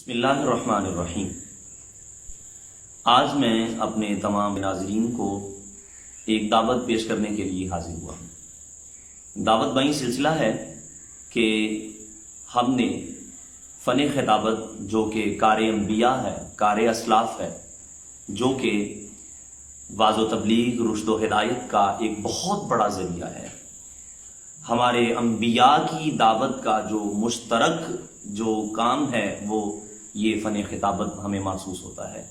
بسم اللہ الرحمن الرحیم۔ آج میں اپنے تمام ناظرین کو ایک دعوت پیش کرنے کے لیے حاضر ہوا ہوں۔ دعوت بئی سلسلہ ہے کہ ہم نے فن خطابت جو کہ کار انبیاء ہے، کار اسلاف ہے، جو کہ واعظ و تبلیغ، رشد و ہدایت کا ایک بہت بڑا ذریعہ ہے، ہمارے انبیاء کی دعوت کا جو مشترک جو کام ہے وہ یہ فن خطابت ہمیں محسوس ہوتا ہے۔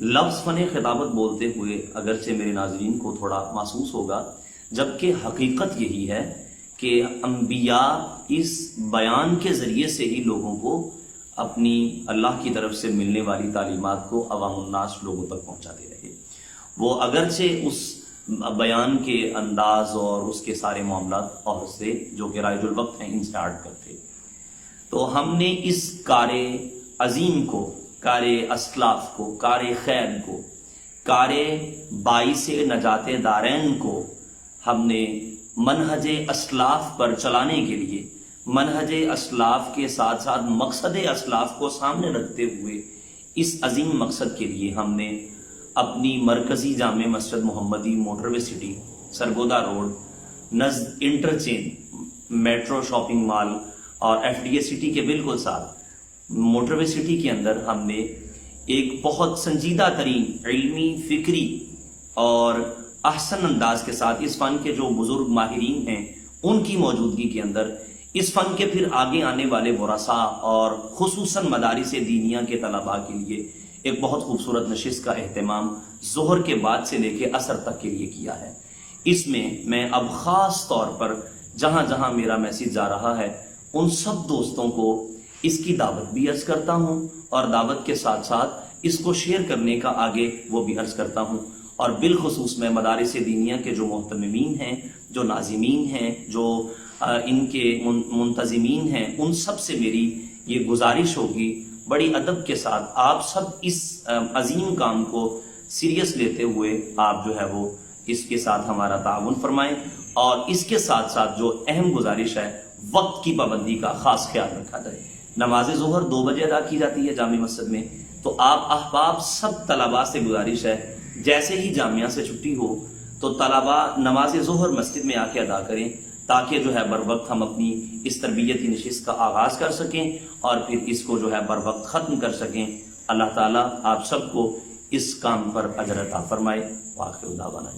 لفظ فن خطابت بولتے ہوئے اگرچہ میرے ناظرین کو تھوڑا محسوس ہوگا، جبکہ حقیقت یہی ہے کہ انبیاء اس بیان کے ذریعے سے ہی لوگوں کو اپنی اللہ کی طرف سے ملنے والی تعلیمات کو عوام الناس لوگوں تک پہنچاتے رہے۔ وہ اگرچہ اس بیان کے انداز اور اس کے سارے معاملات اور سے جو کہ رائج الوقت ہیں ان سے ہٹ کرتے، تو ہم نے اس کار عظیم کو، کار اسلاف کو، کار خیر کو، کار باعث نجات دارین کو ہم نے منہج اسلاف پر چلانے کے لیے، منہج اسلاف کے ساتھ ساتھ مقصد اسلاف کو سامنے رکھتے ہوئے اس عظیم مقصد کے لیے ہم نے اپنی مرکزی جامع مسجد محمدی motorway city, Sargodha road, نزد انٹرچینج، میٹرو شاپنگ مال اور ایف ڈی اے سٹی کے بالکل ساتھ موٹر وے سٹی کے اندر ہم نے ایک بہت سنجیدہ ترین علمی، فکری اور احسن انداز کے ساتھ اس فن کے جو بزرگ ماہرین ہیں ان کی موجودگی کے اندر اس فن کے پھر آگے آنے والے ورثاء اور خصوصاً مدارس دینیہ کے طلباء کے لیے ایک بہت خوبصورت نشست کا اہتمام ظہر کے بعد سے لے کے عصر تک کے لیے کیا ہے۔ اس میں اب خاص طور پر جہاں جہاں میرا میسیج جا رہا ہے ان سب دوستوں کو اس کی دعوت بھی عرض کرتا ہوں، اور دعوت کے ساتھ ساتھ اس کو شیئر کرنے کا آگے وہ بھی عرض کرتا ہوں، اور بالخصوص میں مدارس دینیہ کے جو محتممین ہیں، جو ناظمین ہیں، جو ان کے منتظمین ہیں، ان سب سے میری یہ گزارش ہوگی بڑی ادب کے ساتھ آپ سب اس عظیم کام کو سیریس لیتے ہوئے آپ جو ہے وہ اس کے ساتھ ہمارا تعاون فرمائیں، اور اس کے ساتھ ساتھ جو اہم گزارش ہے وقت کی پابندی کا خاص خیال رکھا جائے۔ نماز ظہر 2 بجے ادا کی جاتی ہے جامع مسجد میں، تو آپ احباب سب طلباء سے گزارش ہے جیسے ہی جامعہ سے چھٹی ہو تو طلباء نماز ظہر مسجد میں آ کے ادا کریں، تاکہ جو ہے بر وقت ہم اپنی اس تربیتی نشست کا آغاز کر سکیں اور پھر اس کو جو ہے بر وقت ختم کر سکیں۔ اللہ تعالیٰ آپ سب کو اس کام پر اجر عطا فرمائے۔ وآخر دعوانا